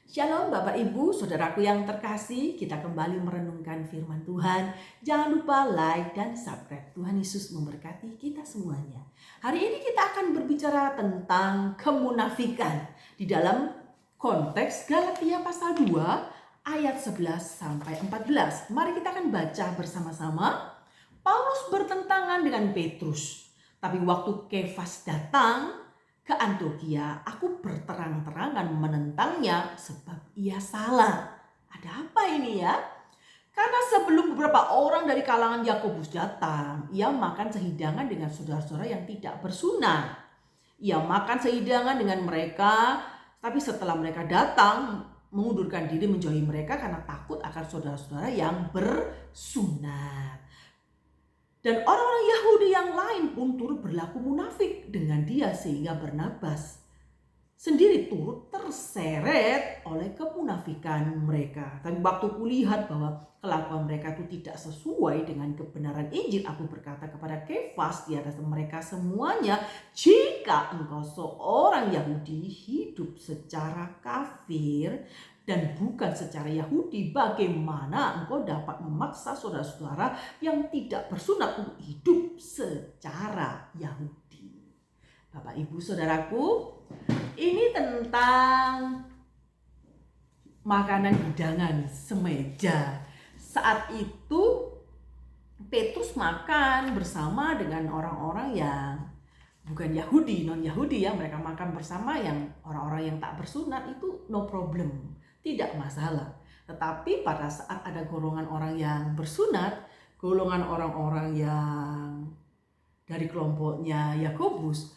Shalom Bapak Ibu, Saudaraku yang terkasih, kita kembali merenungkan firman Tuhan. Jangan lupa like dan subscribe. Tuhan Yesus memberkati kita semuanya. Hari ini kita akan berbicara tentang kemunafikan di dalam konteks Galatia pasal 2 ayat 11 sampai 14. Mari kita akan baca bersama-sama. Paulus bertentangan dengan Petrus, tapi waktu Kefas datang ke Antiokhia, aku berterang-terangan menentangnya sebab ia salah. Ada apa ini ya? Karena sebelum beberapa orang dari kalangan Yakobus datang, ia makan sehidangan dengan saudara-saudara yang tidak bersunat. Ia makan sehidangan dengan mereka, tapi setelah mereka datang, mengundurkan diri menjauhi mereka karena takut akan saudara-saudara yang bersunat. Dan orang-orang Yahudi yang lain pun turut berlaku munafik dengan dia sehingga Barnabas sendiri turut terseret oleh kemunafikan mereka. Tapi waktu kulihat bahwa kelakuan mereka itu tidak sesuai dengan kebenaran Injil, aku berkata kepada Kefas di atas mereka semuanya, jika engkau seorang Yahudi hidup secara kafir dan bukan secara Yahudi, bagaimana engkau dapat memaksa saudara-saudara yang tidak bersunat untuk hidup secara Yahudi? Bapak Ibu Saudaraku, ini tentang makanan hidangan semeja. Saat itu Petrus makan bersama dengan orang-orang yang bukan Yahudi, non-Yahudi ya. Mereka makan bersama yang orang-orang yang tak bersunat, itu no problem, tidak masalah. Tetapi pada saat ada golongan orang yang bersunat, golongan orang-orang yang dari kelompoknya Yakobus,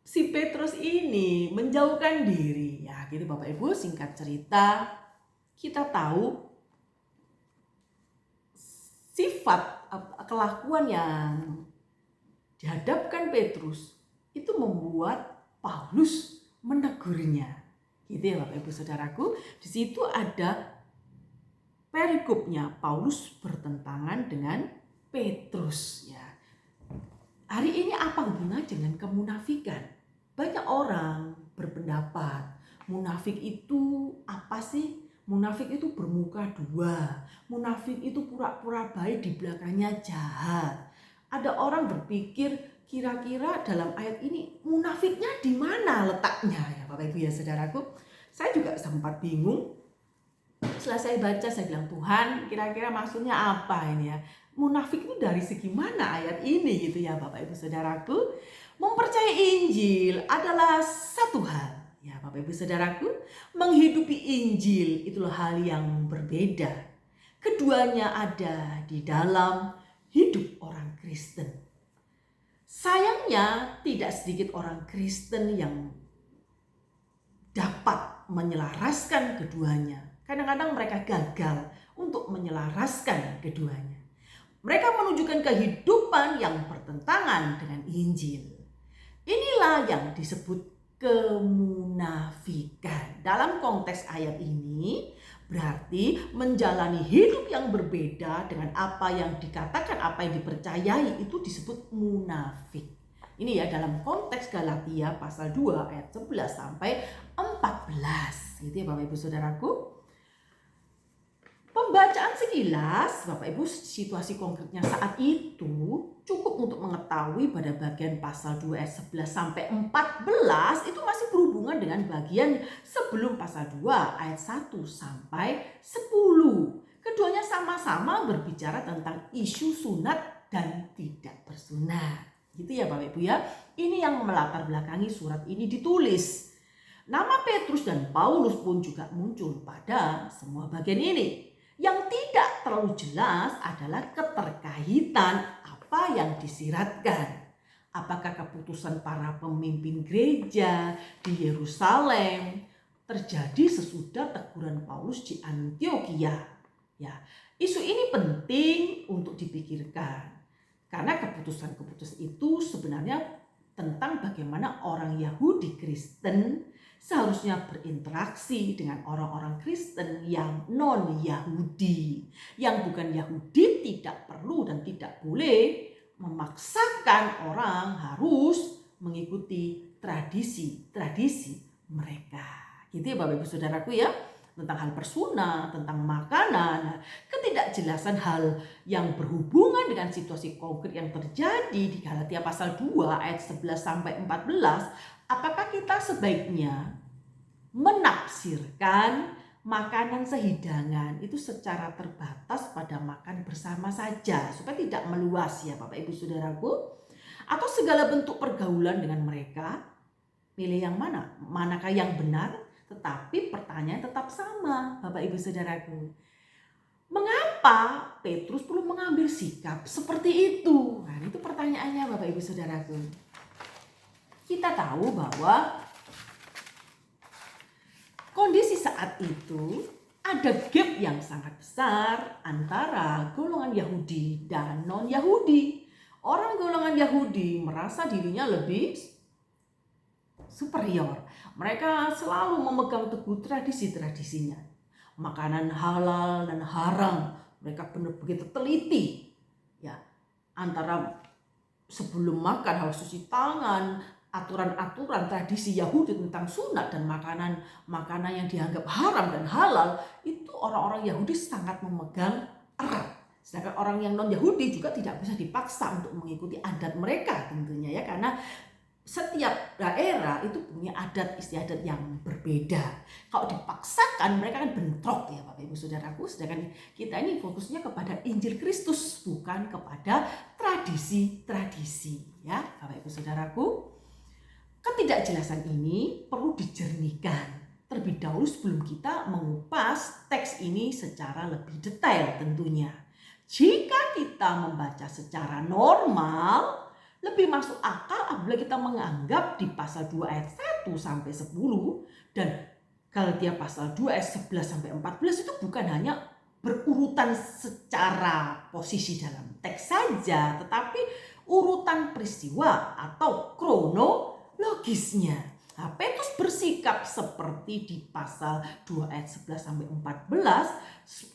si Petrus ini menjauhkan diri. Ya gitu Bapak Ibu, singkat cerita, kita tahu sifat kelakuan yang dihadapkan Petrus itu membuat Paulus menegurnya. Gitu ya Bapak Ibu Saudaraku. Di situ ada perikopnya, Paulus bertentangan dengan Petrus ya. Hari ini apa hubungannya dengan kemunafikan? Banyak orang berpendapat munafik itu apa sih? Munafik itu bermuka dua. Munafik itu pura-pura baik, di belakangnya jahat. Ada orang berpikir kira-kira dalam ayat ini munafiknya di mana letaknya ya Bapak Ibu ya Saudaraku. Saya juga sempat bingung. Setelah saya baca, saya bilang, Tuhan, kira-kira maksudnya apa ini ya? Munafik itu dari segi mana ayat ini gitu ya Bapak Ibu Saudaraku. Mempercayai Injil adalah satu hal ya Bapak Ibu Saudaraku. Menghidupi Injil itulah hal yang berbeda. Keduanya ada di dalam hidup orang Kristen. Sayangnya tidak sedikit orang Kristen yang dapat menyelaraskan keduanya. Kadang-kadang mereka gagal untuk menyelaraskan keduanya. Mereka menunjukkan kehidupan yang bertentangan dengan Injil. Inilah yang disebut kemunafikan. Dalam konteks ayat ini berarti menjalani hidup yang berbeda dengan apa yang dikatakan, apa yang dipercayai, itu disebut munafik. Ini ya dalam konteks Galatia pasal 2 ayat 11 sampai 14. Gitu ya Bapak Ibu Saudaraku. Pembacaan sekilas Bapak Ibu situasi konkretnya saat itu cukup untuk mengetahui pada bagian pasal 2 ayat 11 sampai 14 itu masih berhubungan dengan bagian sebelum pasal 2 ayat 1 sampai 10. Keduanya sama-sama berbicara tentang isu sunat dan tidak bersunat. Gitu ya Bapak Ibu ya. Ini yang melatar belakangi surat ini ditulis. Nama Petrus dan Paulus pun juga muncul pada semua bagian ini. Yang tidak terlalu jelas adalah keterkaitan apa yang disiratkan. Apakah keputusan para pemimpin gereja di Yerusalem terjadi sesudah teguran Paulus di Antiokhia? Ya, isu ini penting untuk dipikirkan. Karena keputusan-keputusan itu sebenarnya tentang bagaimana orang Yahudi Kristen seharusnya berinteraksi dengan orang-orang Kristen yang non-Yahudi. Yang bukan Yahudi tidak perlu dan tidak boleh memaksakan orang harus mengikuti tradisi-tradisi mereka. Gitu ya Bapak Ibu Saudaraku ya. Tentang hal personal, tentang makanan, ketidakjelasan hal yang berhubungan dengan situasi konkret yang terjadi di Galatia pasal 2 ayat 11 sampai 14, apakah kita sebaiknya menafsirkan makanan sehidangan itu secara terbatas pada makan bersama saja supaya tidak meluas ya Bapak Ibu Saudaraku, atau segala bentuk pergaulan dengan mereka? Pilih yang mana? Manakah yang benar? Tetapi pertanyaan tetap sama Bapak Ibu Saudaraku. Mengapa Petrus perlu mengambil sikap seperti itu? Nah, itu pertanyaannya Bapak Ibu Saudaraku. Kita tahu bahwa kondisi saat itu ada gap yang sangat besar antara golongan Yahudi dan non-Yahudi. Orang golongan Yahudi merasa dirinya lebih superior. Mereka selalu memegang teguh tradisi-tradisinya. Makanan halal dan haram, mereka benar begitu teliti. Ya, antara sebelum makan harus cuci tangan, aturan-aturan tradisi Yahudi tentang sunat dan makanan yang dianggap haram dan halal, itu orang-orang Yahudi sangat memegang erat. Sedangkan orang yang non-Yahudi juga tidak bisa dipaksa untuk mengikuti adat mereka tentunya ya, karena setiap daerah itu punya adat istiadat yang berbeda. Kalau dipaksakan mereka kan bentrok ya Bapak Ibu Saudaraku. Sedangkan kita ini fokusnya kepada Injil Kristus, bukan kepada tradisi-tradisi ya Bapak Ibu Saudaraku. Ketidakjelasan ini perlu dijernihkan terlebih dahulu sebelum kita mengupas teks ini secara lebih detail tentunya. Jika kita membaca secara normal, lebih masuk akal apabila kita menganggap di pasal 2 ayat 1 sampai 10 dan Galatia pasal 2 ayat 11 sampai 14 itu bukan hanya berurutan secara posisi dalam teks saja, tetapi urutan peristiwa atau kronologisnya. Nah, Petrus bersikap seperti di pasal 2 ayat 11 sampai 14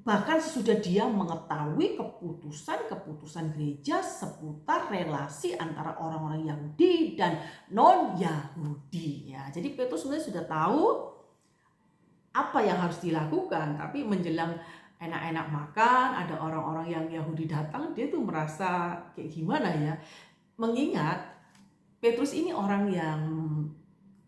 bahkan sesudah dia mengetahui keputusan gereja seputar relasi antara orang-orang Yahudi dan non-Yahudi ya. Jadi Petrus sebenarnya sudah tahu apa yang harus dilakukan, tapi menjelang enak-enak makan, ada orang-orang yang Yahudi datang, dia tuh merasa kayak gimana ya. Mengingat Petrus ini orang yang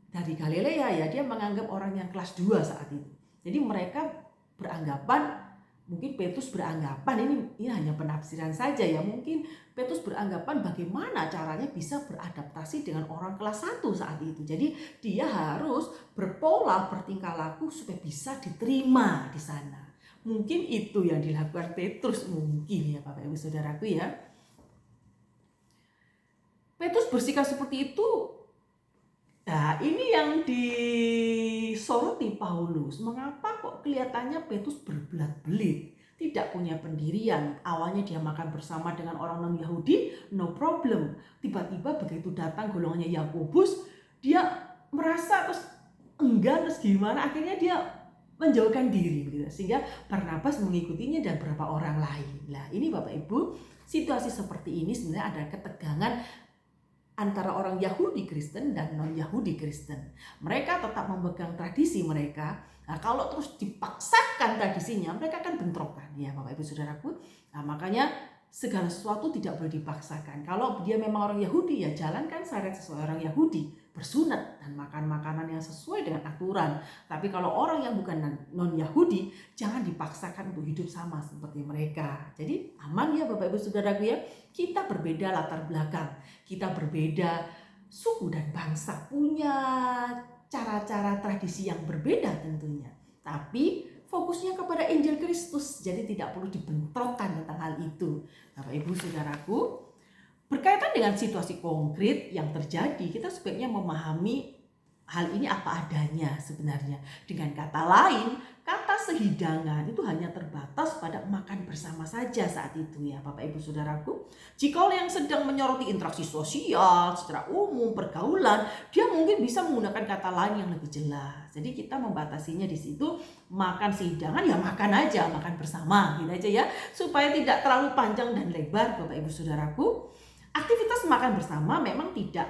dari Galilea ya, dia menganggap orang yang kelas 2 saat itu. Jadi mereka beranggapan, mungkin Petrus beranggapan ini hanya penafsiran saja ya, mungkin Petrus beranggapan bagaimana caranya bisa beradaptasi dengan orang kelas 1 saat itu. Jadi dia harus berpola bertingkah laku supaya bisa diterima di sana. Mungkin itu yang dilakukan Petrus mungkin ya Bapak Ibu Saudaraku ya. Petrus bersikap seperti itu. Nah, ini yang disoroti Paulus. Mengapa kok kelihatannya Petrus berbelat-belit, tidak punya pendirian? Awalnya dia makan bersama dengan orang non-Yahudi, no problem. Tiba-tiba begitu datang golongannya Yakobus, dia merasa terus enggan, terus gimana? Akhirnya dia menjauhkan diri gitu. Sehingga Barnabas mengikutinya dan beberapa orang lain. Nah, ini Bapak Ibu, situasi seperti ini sebenarnya ada ketegangan antara orang Yahudi Kristen dan non-Yahudi Kristen. Mereka tetap memegang tradisi mereka. Nah, kalau terus dipaksakan tradisinya, mereka akan bentrokan ya Bapak Ibu Saudaraku. Nah, makanya segala sesuatu tidak boleh dipaksakan. Kalau dia memang orang Yahudi, ya jalankan syariat sesuai orang Yahudi, bersunat dan makan makanan yang sesuai dengan aturan. Tapi kalau orang yang bukan non-Yahudi, jangan dipaksakan untuk hidup sama seperti mereka. Jadi aman ya Bapak Ibu Saudaraku ya. Kita berbeda latar belakang, kita berbeda suku dan bangsa, punya cara-cara tradisi yang berbeda tentunya. Tapi fokusnya kepada Injil Kristus, jadi tidak perlu dibentrokkan tentang hal itu. Bapak Ibu Saudaraku, berkaitan dengan situasi konkret yang terjadi, kita sebaiknya memahami hal ini apa adanya sebenarnya. Dengan kata lain, kata sehidangan itu hanya terbatas pada makan bersama saja saat itu ya Bapak Ibu Saudaraku. Jika yang sedang menyoroti interaksi sosial secara umum, pergaulan, dia mungkin bisa menggunakan kata lain yang lebih jelas. Jadi kita membatasinya di situ, makan sehidangan ya makan aja, makan bersama gitu aja ya, supaya tidak terlalu panjang dan lebar Bapak Ibu Saudaraku. Aktivitas makan bersama memang tidak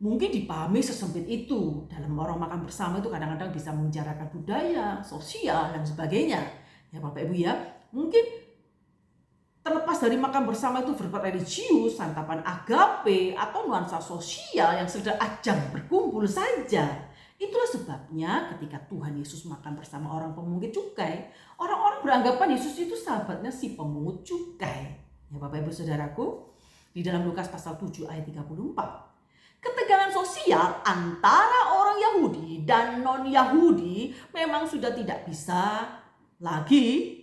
mungkin dipahami sesempit itu. Dalam orang makan bersama itu kadang-kadang bisa membicarakan budaya, sosial, dan sebagainya. Ya Bapak Ibu ya, mungkin terlepas dari makan bersama itu bersifat religius, santapan agape, atau nuansa sosial yang sekedar ajang berkumpul saja. Itulah sebabnya ketika Tuhan Yesus makan bersama orang pemungut cukai, orang-orang beranggapan Yesus itu sahabatnya si pemungut cukai. Ya Bapak Ibu Saudaraku, di dalam Lukas pasal 7 ayat 34. Ketegangan sosial antara orang Yahudi dan non-Yahudi memang sudah tidak bisa lagi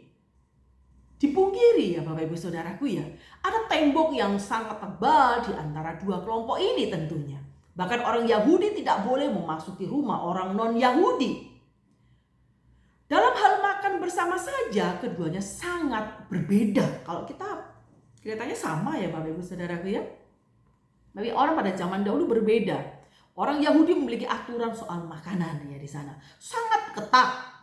dipungkiri ya Bapak Ibu Saudaraku ya. Ada tembok yang sangat tebal di antara dua kelompok ini tentunya. Bahkan orang Yahudi tidak boleh memasuki rumah orang non-Yahudi. Dalam hal makan bersama saja keduanya sangat berbeda. Kalau kita kelihatannya sama ya Bapak Ibu Saudaraku ya. Tapi orang pada zaman dahulu berbeda. Orang Yahudi memiliki aturan soal makanan ya di sana. Sangat ketat.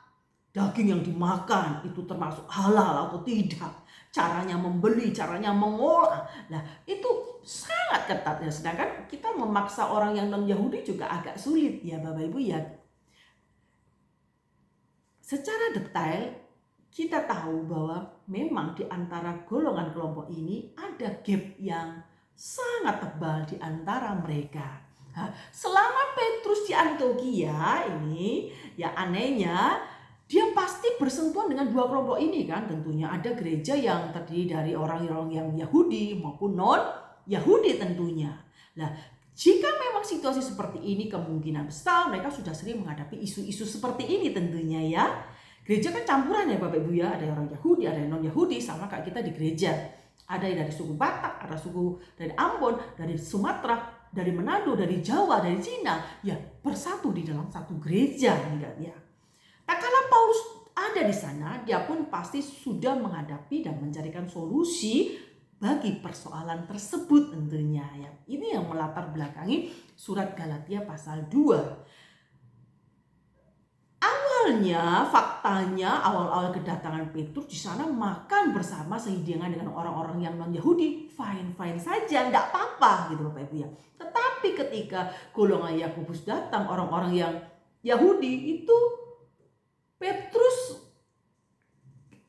Daging yang dimakan itu termasuk halal atau tidak. Caranya membeli, caranya mengolah. Nah, itu sangat ketat ya. Sedangkan kita memaksa orang yang non-Yahudi juga agak sulit ya Bapak Ibu ya. Secara detail kita tahu bahwa memang di antara golongan kelompok ini ada gap yang sangat tebal di antara mereka. Selama Petrus di Antiokhia ini, ya anehnya dia pasti bersentuhan dengan dua kelompok ini kan. Tentunya ada gereja yang terdiri dari orang-orang yang Yahudi maupun non-Yahudi tentunya. Nah, jika memang situasi seperti ini kemungkinan besar mereka sudah sering menghadapi isu-isu seperti ini tentunya ya. Gereja kan campuran ya Bapak Ibu ya, ada orang Yahudi, ada yang non-Yahudi, sama kayak kita di gereja. Ada yang dari suku Batak, ada suku dari Ambon, dari Sumatera, dari Manado, dari Jawa, dari Cina. Ya bersatu di dalam satu gereja. Ya. Nah kalau Paulus ada di sana, dia pun pasti sudah menghadapi dan mencarikan solusi bagi persoalan tersebut tentunya. Ya. Ini yang melatar belakangi surat Galatia pasal 2. Faktanya awal-awal kedatangan Petrus di sana makan bersama sehidangan dengan orang-orang yang non-Yahudi, fine-fine saja, enggak apa-apa gitu Bapak Ibu ya. Tetapi ketika golongan Yakobus datang, orang-orang yang Yahudi itu, Petrus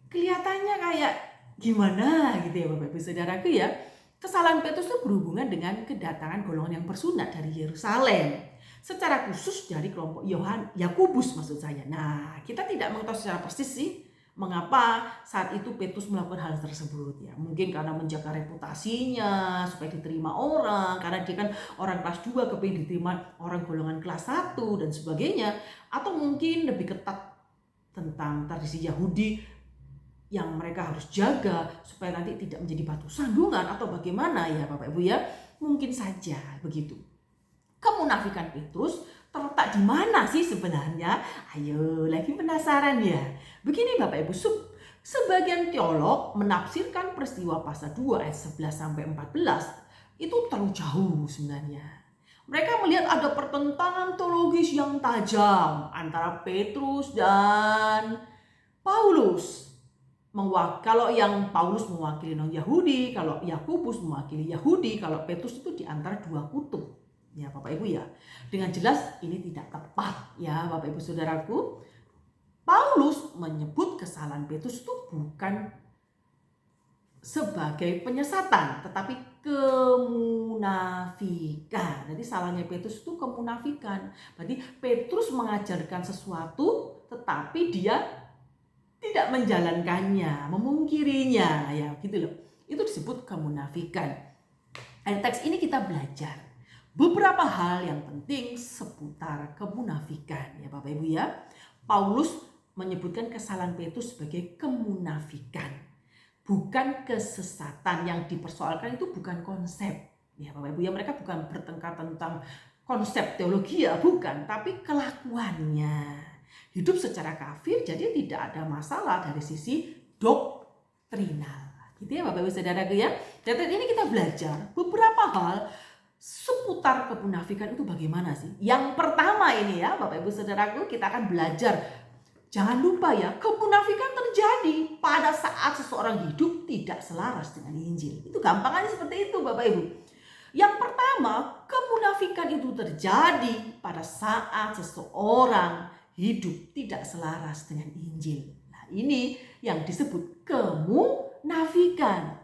kelihatannya kayak gimana gitu ya Bapak Ibu Saudaraku ya. Kesalahan Petrus itu berhubungan dengan kedatangan golongan yang bersunat dari Yerusalem. Secara khusus dari kelompok Yakobus maksud saya. Nah, kita tidak mengetahui secara persis sih mengapa saat itu Petrus melakukan hal tersebut ya. Mungkin karena menjaga reputasinya supaya diterima orang, karena dia kan orang kelas 2 kepingin diterima orang golongan kelas 1 dan sebagainya, atau mungkin lebih ketat tentang tradisi Yahudi yang mereka harus jaga supaya nanti tidak menjadi batu sandungan atau bagaimana ya Bapak Ibu ya. Mungkin saja begitu. Kemunafikan Petrus terletak di mana sih sebenarnya? Ayo, lagi penasaran ya? Begini Bapak Ibu, sebagian teolog menafsirkan peristiwa pasal 2 ayat 11 sampai 14 itu terlalu jauh sebenarnya. Mereka melihat ada pertentangan teologis yang tajam antara Petrus dan Paulus. Kalau yang Paulus mewakili non-Yahudi, kalau Yakobus mewakili Yahudi, kalau Petrus itu di antara dua kutub. Ya Bapak Ibu ya, dengan jelas ini tidak tepat ya Bapak Ibu Saudaraku. Paulus menyebut kesalahan Petrus itu bukan sebagai penyesatan, tetapi kemunafikan. Jadi salahnya Petrus itu kemunafikan. Berarti Petrus mengajarkan sesuatu tetapi dia tidak menjalankannya, memungkirinya ya gitu loh. Itu disebut kemunafikan. Dari teks ini kita belajar beberapa hal yang penting seputar kemunafikan ya Bapak Ibu ya. Paulus menyebutkan kesalahan Petrus sebagai kemunafikan, bukan kesesatan. Yang dipersoalkan itu bukan konsep ya Bapak Ibu ya. Mereka bukan bertengkar tentang konsep teologi ya, bukan, tapi kelakuannya. Hidup secara kafir, jadi tidak ada masalah dari sisi doktrinal. Gitu ya Bapak Ibu Saudaraku ya. Dan ini kita belajar beberapa hal seputar kemunafikan itu bagaimana sih? Yang pertama ini ya Bapak Ibu Saudaraku, kita akan belajar. Jangan lupa ya, kemunafikan terjadi pada saat seseorang hidup tidak selaras dengan Injil. Itu gampangannya seperti itu Bapak Ibu. Yang pertama, kemunafikan itu terjadi pada saat seseorang hidup tidak selaras dengan Injil. Nah, ini yang disebut kemunafikan.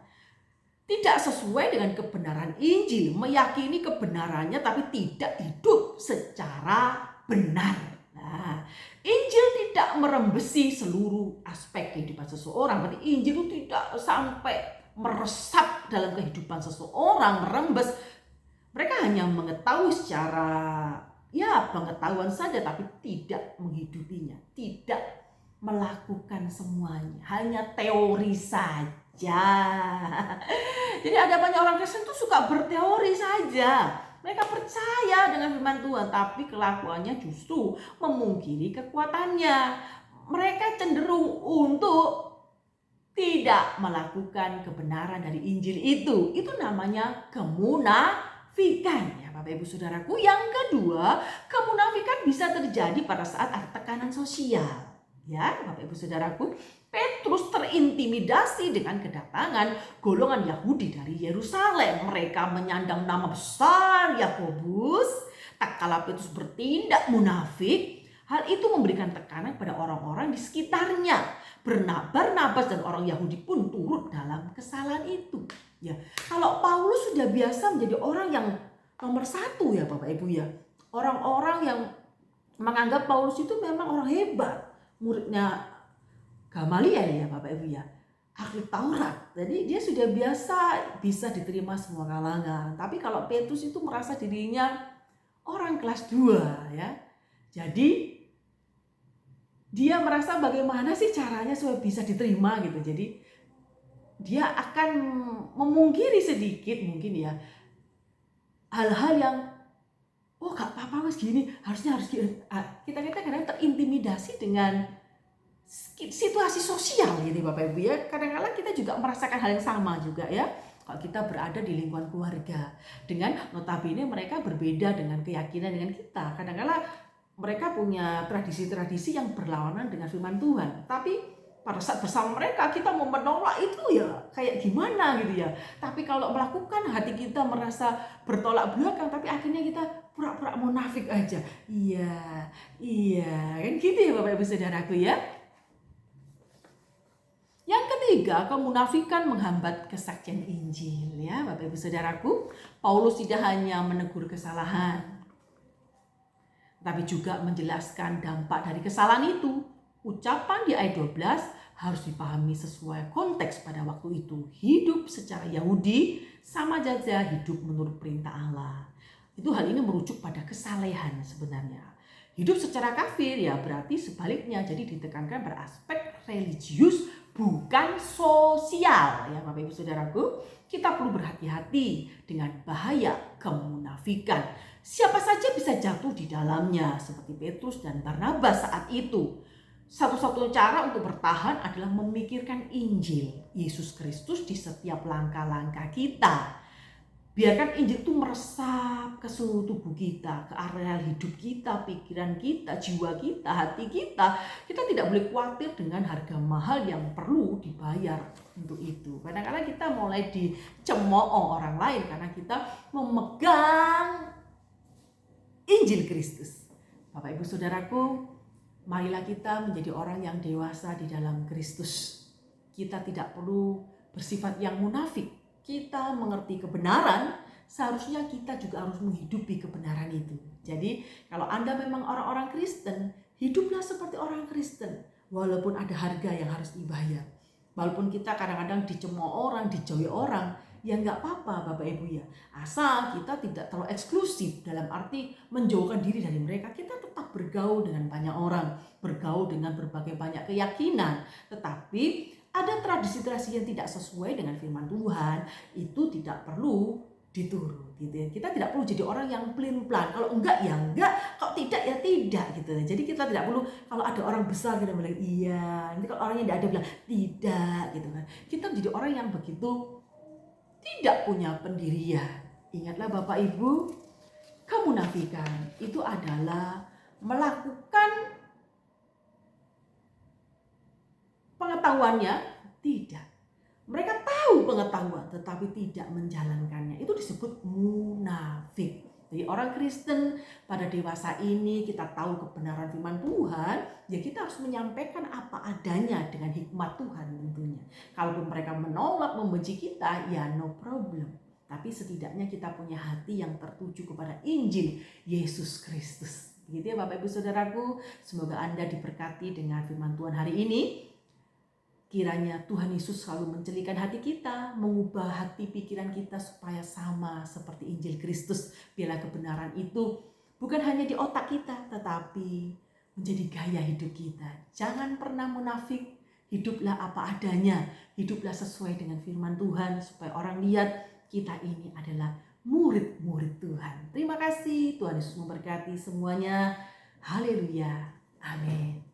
Tidak sesuai dengan kebenaran Injil, meyakini kebenarannya tapi tidak hidup secara benar. Nah, Injil tidak merembesi seluruh aspek kehidupan seseorang. Berarti Injil itu tidak sampai meresap dalam kehidupan seseorang, merembes. Mereka hanya mengetahui secara pengetahuan saja tapi tidak menghidupinya, tidak melakukan semuanya, hanya teori saja. Jadi ada banyak orang Kristen tuh suka berteori saja. Mereka percaya dengan firman Tuhan, tapi kelakuannya justru memungkiri kekuatannya. Mereka cenderung untuk tidak melakukan kebenaran dari Injil itu. Itu namanya kemunafikan. Ya, Bapak Ibu Saudaraku. Yang kedua, kemunafikan bisa terjadi pada saat ada tekanan sosial. Ya, Bapak Ibu Saudaraku, Petrus terintimidasi dengan kedatangan golongan Yahudi dari Yerusalem. Mereka menyandang nama besar Yakobus. Tak kala Petrus bertindak munafik, hal itu memberikan tekanan pada orang-orang di sekitarnya. Barnabas dan orang Yahudi pun turut dalam kesalahan itu. Ya, kalau Paulus sudah biasa menjadi orang yang nomor satu ya Bapak Ibu ya. Orang-orang yang menganggap Paulus itu memang orang hebat. Muridnya Gamaliel ya Bapak Ibu ya, ahli Taurat. Jadi dia sudah biasa bisa diterima semua kalangan. Tapi kalau Petrus itu merasa dirinya orang kelas 2 ya. Jadi dia merasa bagaimana sih caranya supaya bisa diterima gitu. Jadi dia akan memungkiri sedikit mungkin ya hal-hal yang gak apa-apa mas gini, harusnya harus gini. Kita kadang terintimidasi dengan situasi sosial gitu Bapak Ibu ya. Kadang-kadang kita juga merasakan hal yang sama juga ya. Kalau kita berada di lingkungan keluarga, dengan notabene mereka berbeda dengan keyakinan dengan kita. Kadang-kadang mereka punya tradisi-tradisi yang berlawanan dengan firman Tuhan. Tapi pada saat bersama mereka kita mau menolak itu ya kayak gimana gitu ya. Tapi kalau melakukan hati kita merasa bertolak belakang, tapi akhirnya kita pura-pura munafik aja. Iya kan gitu ya Bapak Ibu Saudaraku ya. Yang ketiga, kemunafikan menghambat kesaksian Injil ya Bapak Ibu Saudaraku. Paulus tidak hanya menegur kesalahan, tapi juga menjelaskan dampak dari kesalahan itu. Ucapan di ayat 12 harus dipahami sesuai konteks pada waktu itu. Hidup secara Yahudi sama saja hidup menurut perintah Allah. Itu hal ini merujuk pada kesalehan sebenarnya. Hidup secara kafir ya berarti sebaliknya. Jadi ditekankan pada aspek religius bukan sosial ya Bapak Ibu Saudaraku. Kita perlu berhati-hati dengan bahaya kemunafikan. Siapa saja bisa jatuh di dalamnya seperti Petrus dan Barnabas saat itu. Satu-satunya cara untuk bertahan adalah memikirkan Injil Yesus Kristus di setiap langkah-langkah kita. Biarkan Injil itu meresap ke seluruh tubuh kita, ke area hidup kita, pikiran kita, jiwa kita, hati kita. Kita tidak boleh khawatir dengan harga mahal yang perlu dibayar untuk itu. Kadang-kadang kita mulai dicemooh orang lain karena kita memegang Injil Kristus. Bapak Ibu Saudaraku, marilah kita menjadi orang yang dewasa di dalam Kristus. Kita tidak perlu bersifat yang munafik. Kita mengerti kebenaran, seharusnya kita juga harus menghidupi kebenaran itu. Jadi kalau Anda memang orang-orang Kristen, hiduplah seperti orang Kristen. Walaupun ada harga yang harus dibayar. Walaupun kita kadang-kadang dicemooh orang, dijauhi orang, ya nggak apa-apa Bapak Ibu ya. Asal kita tidak terlalu eksklusif dalam arti menjauhkan diri dari mereka. Kita tetap bergaul dengan banyak orang, bergaul dengan berbagai banyak keyakinan. Tetapi ada tradisi-tradisi yang tidak sesuai dengan firman Tuhan, itu tidak perlu diturut gitu ya. Kita tidak perlu jadi orang yang pelin-pelan. Kalau enggak ya enggak, kalau tidak ya tidak gitu. Jadi kita tidak perlu kalau ada orang besar kita bilang iya, nanti kalau orangnya tidak ada bilang tidak gitu kan. Kita menjadi orang yang begitu tidak punya pendirian. Ingatlah Bapak Ibu, kemunafikan itu adalah melakukan pengetahuannya tidak. Mereka tahu tahu pengetahuan tetapi tidak menjalankannya, itu disebut munafik. Jadi orang Kristen pada dewasa ini kita tahu kebenaran firman Tuhan, ya kita harus menyampaikan apa adanya dengan hikmat Tuhan tentunya. Kalaupun mereka menolak, membenci kita, ya no problem. Tapi setidaknya kita punya hati yang tertuju kepada Injil Yesus Kristus. Begitu ya Bapak Ibu Saudaraku, semoga Anda diberkati dengan firman Tuhan hari ini. Kiranya Tuhan Yesus selalu mencelikan hati kita, mengubah hati pikiran kita supaya sama seperti Injil Kristus. Biarlah kebenaran itu bukan hanya di otak kita, tetapi menjadi gaya hidup kita. Jangan pernah munafik, hiduplah apa adanya, hiduplah sesuai dengan firman Tuhan, supaya orang lihat kita ini adalah murid-murid Tuhan. Terima kasih, Tuhan Yesus memberkati semuanya. Haleluya, amin.